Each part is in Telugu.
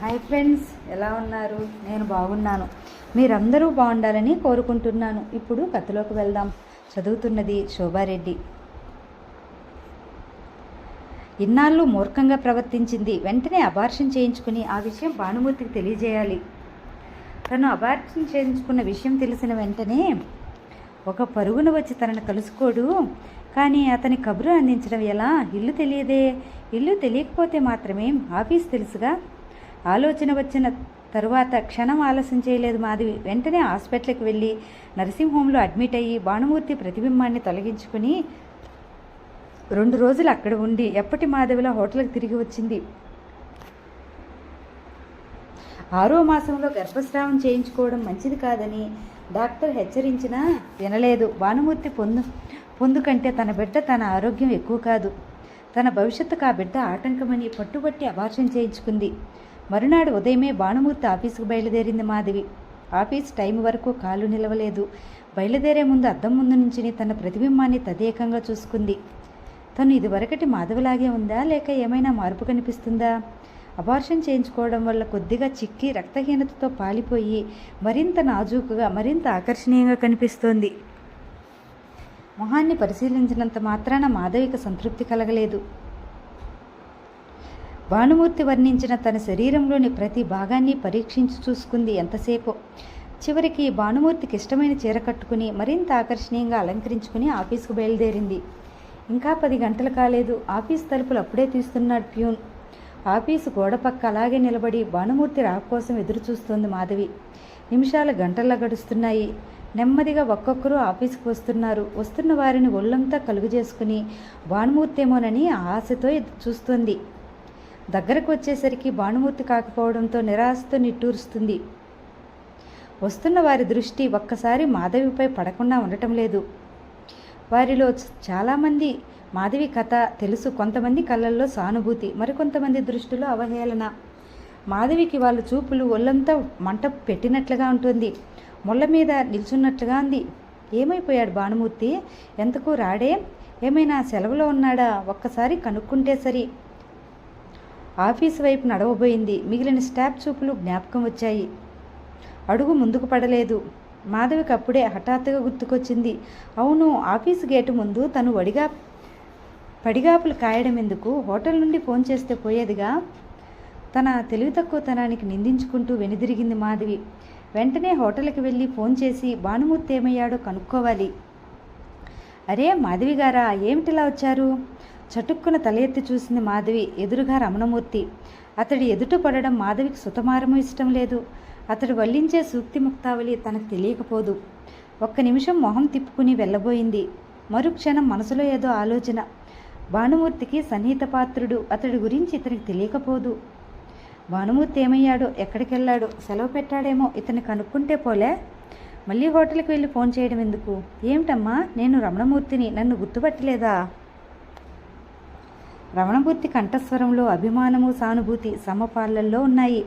హాయ్ ఫ్రెండ్స్, ఎలా ఉన్నారు? నేను బాగున్నాను. మీరందరూ బాగుండాలని కోరుకుంటున్నాను. ఇప్పుడు కథలోకి వెళ్దాం. చదువుతున్నది శోభారెడ్డి. ఇన్నాళ్ళు మూర్ఖంగా ప్రవర్తించింది. వెంటనే అబార్షన్ చేయించుకుని ఆ విషయం భానుమూర్తికి తెలియజేయాలి. తను అబార్షన్ చేయించుకున్న విషయం తెలిసిన వెంటనే ఒక పరుగున వచ్చి తనను కలుసుకోడు. కానీ అతని కబురు అందించడం ఎలా? ఇల్లు తెలియదే. ఇల్లు తెలియకపోతే మాత్రమే ఆఫీస్ తెలుసుగా. ఆలోచన వచ్చిన తరువాత క్షణం ఆలస్యం చేయలేదు మాధవి. వెంటనే హాస్పిటల్కి వెళ్ళి నర్సింగ్ హోంలో అడ్మిట్ అయ్యి భానుమూర్తి ప్రతిబింబాన్ని తొలగించుకుని 2 రోజులు అక్కడ ఉండి ఎప్పటి మాధవిలో హోటల్కి తిరిగి వచ్చింది. 6వ మాసంలో గర్భస్రావం చేయించుకోవడం మంచిది కాదని డాక్టర్ హెచ్చరించినా వినలేదు. భానుమూర్తి పొందు కంటే తన బిడ్డ, తన ఆరోగ్యం ఎక్కువ కాదు. తన భవిష్యత్తుకు ఆ బిడ్డ ఆటంకమని పట్టుబట్టి అబార్షన్ చేయించుకుంది. మరునాడు ఉదయమే భానుమూర్తి ఆఫీసుకు బయలుదేరింది మాధవి. ఆఫీస్ టైం వరకు కాలు నిలవలేదు. బయలుదేరే ముందు అద్దం ముందు నుంచి తన ప్రతిబింబాన్ని తదేకంగా చూసుకుంది. తను ఇదివరకటి మాధవిలాగే ఉందా, లేక ఏమైనా మార్పు కనిపిస్తుందా? అబార్షన్ చేయించుకోవడం వల్ల కొద్దిగా చిక్కి రక్తహీనతతో పాలిపోయి మరింత నాజూకుగా, మరింత ఆకర్షణీయంగా కనిపిస్తోంది. మొహాన్ని పరిశీలించినంత మాత్రాన మాధవికి సంతృప్తి కలగలేదు. భానుమూర్తి వర్ణించిన తన శరీరంలోని ప్రతి భాగాన్ని పరీక్షించి చూసుకుంది ఎంతసేపు. చివరికి భానుమూర్తికి ఇష్టమైన చీర కట్టుకుని మరింత ఆకర్షణీయంగా అలంకరించుకుని ఆఫీసుకు బయలుదేరింది. ఇంకా 10 గంటలు కాలేదు. ఆఫీస్ తలుపులు అప్పుడే తీస్తున్నాడు ప్యూన్. ఆఫీసు గోడ పక్క అలాగే నిలబడి భానుమూర్తి రాక కోసం ఎదురు చూస్తోంది మాధవి. నిమిషాలు గంటల్లా గడుస్తున్నాయి. నెమ్మదిగా ఒక్కొక్కరు ఆఫీసుకు వస్తున్నారు. వస్తున్న వారిని ఒళ్ళంతా కలుగు చేసుకుని భానుమూర్తి ఏమోనని ఆశతో చూస్తోంది. దగ్గరకు వచ్చేసరికి భానుమూర్తి కాకపోవడంతో నిరాశతో నిట్టూరుస్తుంది. వస్తున్న వారి దృష్టి ఒక్కసారి మాధవిపై పడకుండా ఉండటం లేదు. వారిలో చాలామంది మాధవి కథ తెలుసు. కొంతమంది కళ్ళల్లో సానుభూతి, మరికొంతమంది దృష్టిలో అవహేళన. మాధవికి వాళ్ళ చూపులు ఒళ్ళంతా మంట పెట్టినట్లుగా ఉంటుంది. ముళ్ళ మీద నిల్చున్నట్లుగా ఉంది. ఏమైపోయాడు భానుమూర్తి? ఎంతకు రాడే? ఏమైనా సెలవులో ఉన్నాడా? ఒక్కసారి కనుక్కుంటే సరి. ఆఫీసు వైపు నడవబోయింది. మిగిలిన స్టాఫ్ చూపులు జ్ఞాపకం వచ్చాయి. అడుగు ముందుకు పడలేదు. మాధవికి అప్పుడే హఠాత్తుగా గుర్తుకొచ్చింది. అవును, ఆఫీసు గేటు ముందు తను పడిగాపులు కాయడం ఎందుకు? హోటల్ నుండి ఫోన్ చేస్తే పోయేదిగా. తన తెలివి తక్కువతనానికి నిందించుకుంటూ వెనుదిరిగింది మాధవి. వెంటనే హోటల్కి వెళ్ళి ఫోన్ చేసి భానుమూర్తి ఏమయ్యాడో కనుక్కోవాలి. అరే మాధవి గారా, ఏమిటిలా వచ్చారు? చటుక్కున తల ఎత్తి చూసింది మాధవి. ఎదురుగా రమణమూర్తి. అతడి ఎదుట పడడం మాధవికి సుతమారము ఇష్టం లేదు. అతడు వల్లించే సూక్తి ముక్తావళి తనకు తెలియకపోదు. ఒక్క నిమిషం మొహం తిప్పుకుని వెళ్ళబోయింది. మరుక్షణం మనసులో ఏదో ఆలోచన. భానుమూర్తికి సన్నిహిత పాత్రుడు. అతడి గురించి ఇతనికి తెలియకపోదు. భానుమూర్తి ఏమయ్యాడో, ఎక్కడికెళ్ళాడో? సెలవు పెట్టాడేమో. ఇతన్ని కనుక్కుంటే పోలే. మళ్ళీ హోటల్కి వెళ్ళి ఫోన్ చేయడం ఎందుకు? ఏమిటమ్మా, నేను రమణమూర్తిని, నన్ను గుర్తుపట్టలేదా? రమణమూర్తి కంఠస్వరంలో అభిమానము, సానుభూతి సమపాళ్లల్లో ఉన్నాయి.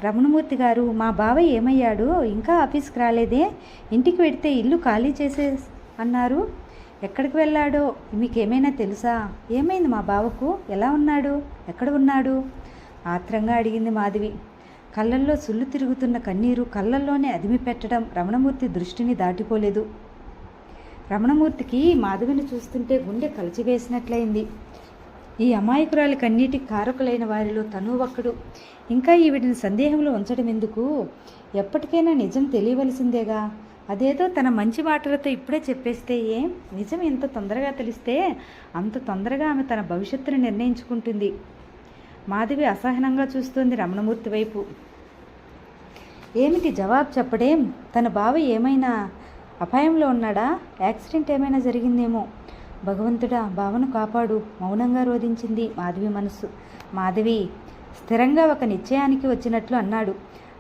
రమణమూర్తి గారు, మా బావ ఏమయ్యాడు? ఇంకా ఆఫీస్కి రాలేదే? ఇంటికి వెడితే ఇల్లు ఖాళీ చేసే అన్నారు. ఎక్కడికి వెళ్ళాడో మీకేమైనా తెలుసా? ఏమైంది మా బావకు? ఎలా ఉన్నాడు? ఎక్కడ ఉన్నాడు? ఆత్రంగా అడిగింది మాధవి. కళ్ళల్లో సుళ్ళు తిరుగుతున్న కన్నీరు కళ్ళల్లోనే అదిమి పెట్టడం రమణమూర్తి దృష్టిని దాటిపోలేదు. రమణమూర్తికి మాధవిని చూస్తుంటే గుండె కలిచివేసినట్లయింది. ఈ అమాయకురాలి కన్నీటికి కారకులైన వారిలో తను ఒక్కడు. ఇంకా ఈవిడిని సందేహంలో ఉంచడం ఎందుకు? ఎప్పటికైనా నిజం తెలియవలసిందేగా. అదేదో తన మంచి మాటలతో ఇప్పుడే చెప్పేస్తే నిజం ఎంత తొందరగా తెలిస్తే అంత తొందరగా ఆమె తన భవిష్యత్తును నిర్ణయించుకుంటుంది. మాధవి అసహనంగా చూస్తోంది రమణమూర్తి వైపు. ఏమిటి జవాబు చెప్పడేం? తన బావ ఏమైనా అపాయంలో ఉన్నాడా? యాక్సిడెంట్ ఏమైనా జరిగిందేమో. భగవంతుడా, బావను కాపాడు. మౌనంగా రోధించింది మాధవి మనస్సు. మాధవి, స్థిరంగా ఒక నిశ్చయానికి వచ్చినట్లు అన్నాడు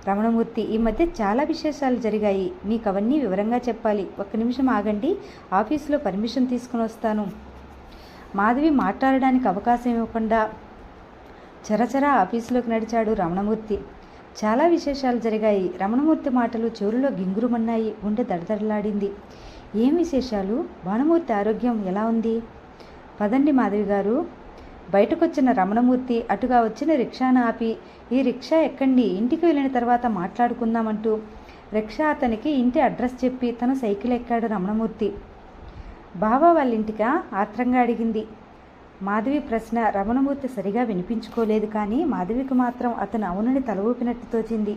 రమణమూర్తి. ఈ మధ్య చాలా విశేషాలు జరిగాయి. మీకు అవన్నీ వివరంగా చెప్పాలి. ఒక్క నిమిషం ఆగండి, ఆఫీసులో పర్మిషన్ తీసుకుని వస్తాను. మాధవి మాట్లాడడానికి అవకాశం ఇవ్వకుండా చరచరా ఆఫీసులోకి నడిచాడు రమణమూర్తి. చాలా విశేషాలు జరిగాయి. రమణమూర్తి మాటలు చెవులలో గింగురుమన్నాయి. గుండె దడదడలాడింది. ఏం విశేషాలు? భానుమూర్తి ఆరోగ్యం ఎలా ఉంది? పదండి మాధవి గారు, బయటకొచ్చిన రమణమూర్తి అటుగా వచ్చిన రిక్షాను ఆపి, ఈ రిక్షా ఎక్కండి, ఇంటికి వెళ్ళిన తర్వాత మాట్లాడుకుందామంటూ రిక్షా అతనికి ఇంటి అడ్రస్ చెప్పి తను సైకిల్ ఎక్కాడు రమణమూర్తి. బావా వాళ్ళ ఇంటికా? ఆత్రంగా అడిగింది. మాధవి ప్రశ్న రమణమూర్తి సరిగా వినిపించుకోలేదు, కానీ మాధవికి మాత్రం అతను అవునని తల ఊపినట్టు తోచింది.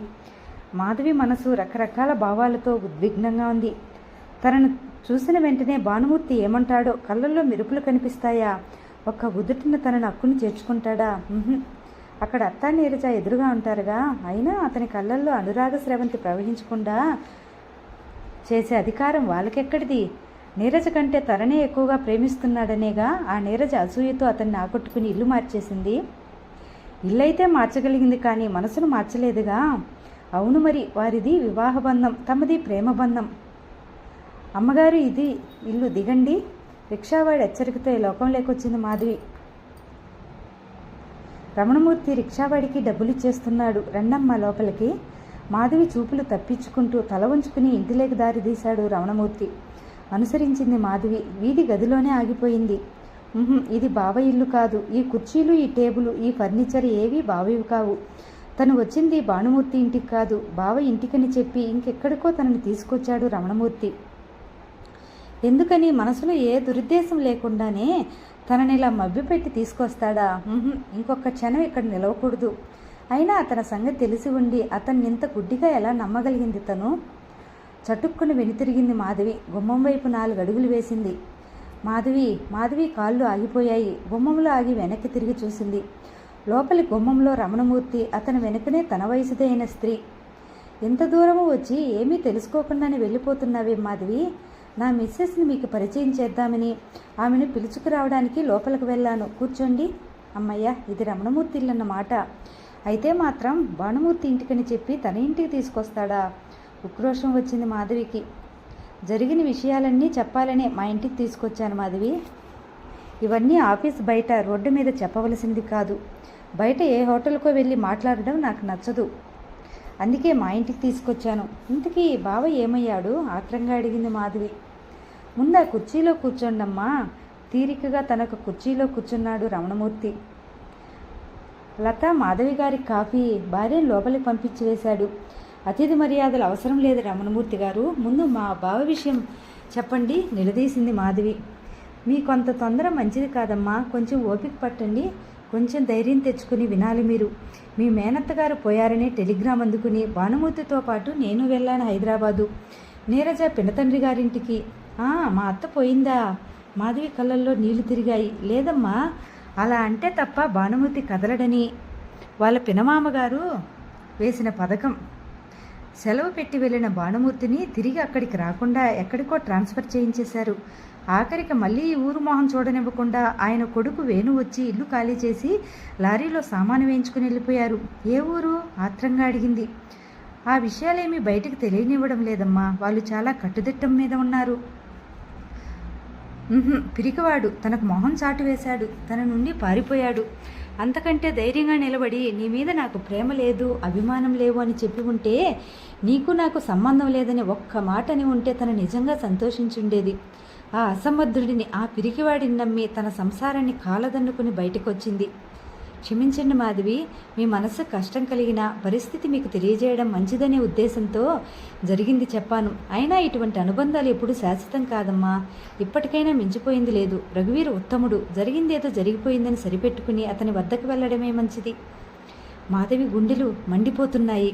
మాధవి మనసు రకరకాల భావాలతో ఉద్విగ్నంగా ఉంది. తనను చూసిన వెంటనే భానుమూర్తి ఏమంటాడో, కళ్ళల్లో మెరుపులు కనిపిస్తాయా, ఒక్క ఉదుటిన తనను అక్కుని చేర్చుకుంటాడా? అక్కడ అత్తా నీరజ ఎదురుగా ఉంటారుగా, అయినా అతని కళ్ళల్లో అనురాగ స్రవంతి ప్రవహించకుండా చేసే అధికారం వాళ్ళకెక్కడిది? నీరజ కంటే తననే ఎక్కువగా ప్రేమిస్తున్నాడనేగా ఆ నీరజ అసూయతో అతన్ని ఆకట్టుకుని ఇల్లు మార్చేసింది. ఇల్లైతే మార్చగలిగింది, కానీ మనసును మార్చలేదుగా. అవును, మరి వారిది వివాహబంధం, తమది ప్రేమబంధం. అమ్మగారు, ఇది ఇల్లు, దిగండి. రిక్షావాడి హెచ్చరికతో ఈ లోకం లేకొచ్చింది మాధవి. రమణమూర్తి రిక్షావాడికి డబ్బులు ఇచ్చేస్తున్నాడు, రండమ్మ లోపలికి. మాధవి చూపులు తప్పించుకుంటూ తల ఉంచుకుని ఇంటిలోకి దారి తీశాడు రమణమూర్తి. అనుసరించింది మాధవి. వీధి గదిలోనే ఆగిపోయింది. ఇది బావ ఇల్లు కాదు. ఈ కుర్చీలు, ఈ టేబుల్, ఈ ఫర్నిచర్ ఏవీ బావవి కావు. తను వచ్చింది భానుమూర్తి ఇంటికి కాదు, బావ ఇంటికని చెప్పి ఇంకెక్కడికో తనని తీసుకొచ్చాడు రమణమూర్తి. ఎందుకని? మనసులో ఏ దురుద్దేశం లేకుండానే తనని ఇలా మభ్యపెట్టి తీసుకొస్తాడా? ఇంకొక క్షణం ఇక్కడ నిలవకూడదు. అయినా అతని సంగతి తెలిసి ఉండి అతన్ని ఇంత గుడ్డిగా ఎలా నమ్మగలిగింది తను? చటుక్కుని వెనుతిరిగింది మాధవి. గుమ్మం వైపు 4 అడుగులు వేసింది. మాధవి కాళ్ళు ఆగిపోయాయి. గుమ్మంలో ఆగి వెనక్కి తిరిగి చూసింది. లోపలి గుమ్మంలో రమణమూర్తి, అతని వెనుకనే తన వయసుదే అయిన స్త్రీ. ఎంత దూరము వచ్చి ఏమీ తెలుసుకోకుండానే వెళ్ళిపోతున్నావే మాధవి? నా మిస్సెస్ని మీకు పరిచయం చేద్దామని ఆమెను పిలుచుకురావడానికి లోపలికి వెళ్ళాను. కూర్చోండి. అమ్మయ్య, ఇది రమణమూర్తి ఇల్లన్నమాట. అయితే మాత్రం భానుమూర్తి ఇంటికని చెప్పి తన ఇంటికి తీసుకొస్తాడా? ఉక్రోషం వచ్చింది మాధవికి. జరిగిన విషయాలన్నీ చెప్పాలనే మా ఇంటికి తీసుకొచ్చాను మాధవి. ఇవన్నీ ఆఫీస్ బయట రోడ్డు మీద చెప్పవలసింది కాదు. బయట ఏ హోటల్కో వెళ్ళి మాట్లాడడం నాకు నచ్చదు. అందుకే మా ఇంటికి తీసుకొచ్చాను. ఇంటికి బావ ఏమయ్యాడు? ఆత్రంగా అడిగింది మాధవి. ముందు ఆ కుర్చీలో కూర్చోండమ్మా. తీరికగా తనకు కుర్చీలో కూర్చున్నాడు రమణమూర్తి. లత మాధవి గారికి కాఫీ, భార్యను లోపలికి పంపించి వేశాడు. అతిథి మర్యాదలు అవసరం లేదు రమణమూర్తి గారు, ముందు మా బావ విషయం చెప్పండి, నిలదీసింది మాధవి. మీ కొంత తొందర మంచిది కాదమ్మా, కొంచెం ఓపిక పట్టండి, కొంచెం ధైర్యం తెచ్చుకుని వినాలి మీరు. మీ మేనత్తగారు పోయారనే టెలిగ్రామ్ అందుకుని భానుమూర్తితో పాటు నేను వెళ్ళాను హైదరాబాదు, నీరజ పినతండ్రి గారింటికి. మా అత్త పోయిందా? మాధవి కళ్ళల్లో నీళ్లు తిరిగాయి. లేదమ్మా, అలా అంటే తప్ప భానుమూర్తి కదలడని వాళ్ళ పినమామగారు వేసిన పథకం. సెలవు పెట్టి వెళ్ళిన భానుమూర్తిని తిరిగి అక్కడికి రాకుండా ఎక్కడికో ట్రాన్స్ఫర్ చేయించేశారు. ఆఖరికి మళ్ళీ ఈ ఊరు మొహం చూడనివ్వకుండా ఆయన కొడుకు వేణు వచ్చి ఇల్లు ఖాళీ చేసి లారీలో సామాను వేయించుకుని వెళ్ళిపోయారు. ఏ ఊరు? ఆత్రంగా అడిగింది. ఆ విషయాలేమీ బయటకు తెలియనివ్వడం లేదమ్మా, వాళ్ళు చాలా కట్టుదిట్టం మీద ఉన్నారు. పిరికివాడు తనకు మొహం చాటు వేశాడు, తన నుండి పారిపోయాడు. అంతకంటే ధైర్యంగా నిలబడి నీ మీద నాకు ప్రేమ లేదు, అభిమానం లేవు అని చెప్పి ఉంటే, నీకు నాకు సంబంధం లేదని ఒక్క మాట అని ఉంటే తను నిజంగా సంతోషించుండేది. ఆ అసమర్థుడిని, ఆ పిరికివాడిని నమ్మి తన సంసారాన్ని కాలదన్నుకుని బయటకు వచ్చింది. క్షమించండి మాధవి, మీ మనసు కష్టం కలిగిన పరిస్థితి మీకు తెలియజేయడం మంచిదనే ఉద్దేశంతో జరిగింది చెప్పాను. అయినా ఇటువంటి అనుబంధాలు ఎప్పుడు శాశ్వతం కాదమ్మా. ఇప్పటికైనా మించిపోయింది లేదు. రఘువీర్ ఉత్తముడు, జరిగిందేదో జరిగిపోయిందని సరిపెట్టుకుని అతని వద్దకు వెళ్ళడమే మంచిది. మాధవి గుండెలు మండిపోతున్నాయి.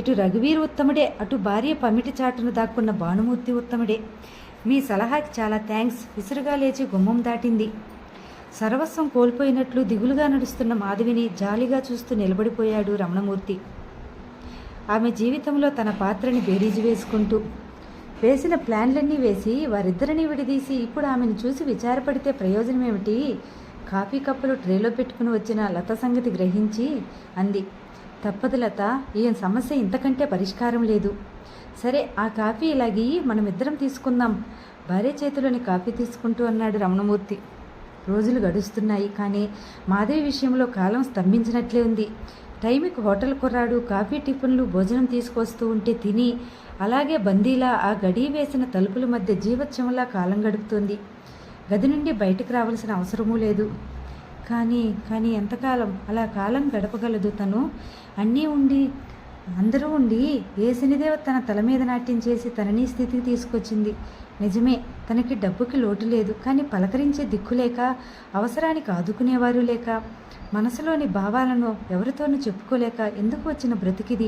ఇటు రఘువీర్ ఉత్తముడే, అటు భార్య పమిటి చాటును దాక్కున్న భానుమూర్తి ఉత్తముడే. మీ సలహాకి చాలా థ్యాంక్స్. విసురుగా లేచి గుమ్మం దాటింది. సర్వస్వం కోల్పోయినట్లు దిగులుగా నడుస్తున్న మాధవిని జాలిగా చూస్తూ నిలబడిపోయాడు రమణమూర్తి. ఆమె జీవితంలో తన పాత్రని బేరీజు వేసుకుంటూ వేసిన ప్లాన్లన్నీ వేసి వారిద్దరినీ విడదీసి ఇప్పుడు ఆమెను చూసి విచారపడితే ప్రయోజనం ఏమిటి? కాఫీ కప్పులు ట్రేలో పెట్టుకుని వచ్చిన లత సంగతి గ్రహించి అంది. తప్పదు లత, ఈ సమస్య ఇంతకంటే పరిష్కారం లేదు. సరే, ఆ కాఫీ ఇలాగి మనమిద్దరం తీసుకుందాం, భార్య చేతిలోని కాఫీ తీసుకుంటూ అన్నాడు రమణమూర్తి. రోజులు గడుస్తున్నాయి, కానీ మాధవి విషయంలో కాలం స్తంభించినట్లే ఉంది. టైంకి హోటల్ కుర్రాడు కాఫీ టిఫిన్లు భోజనం తీసుకొస్తూ ఉంటే తిని అలాగే బందీలా ఆ గడి వేసిన తలుపుల మధ్య జీవోత్సవంలా కాలం గడుపుతోంది. గది నుండి బయటకు రావాల్సిన అవసరమూ లేదు. కానీ ఎంతకాలం అలా కాలం గడపగలదు తను? అందరూ ఉండి ఏ శనిదేవ తన తల మీద నాట్యం చేసి తనని స్థితికి తీసుకొచ్చింది. నిజమే, తనకి డబ్బుకి లోటు లేదు. కానీ పలకరించే దిక్కు లేక, అవసరానికి ఆదుకునేవారు లేక, మనసులోని భావాలను ఎవరితోనూ చెప్పుకోలేక ఎందుకు వచ్చిన బ్రతికిది?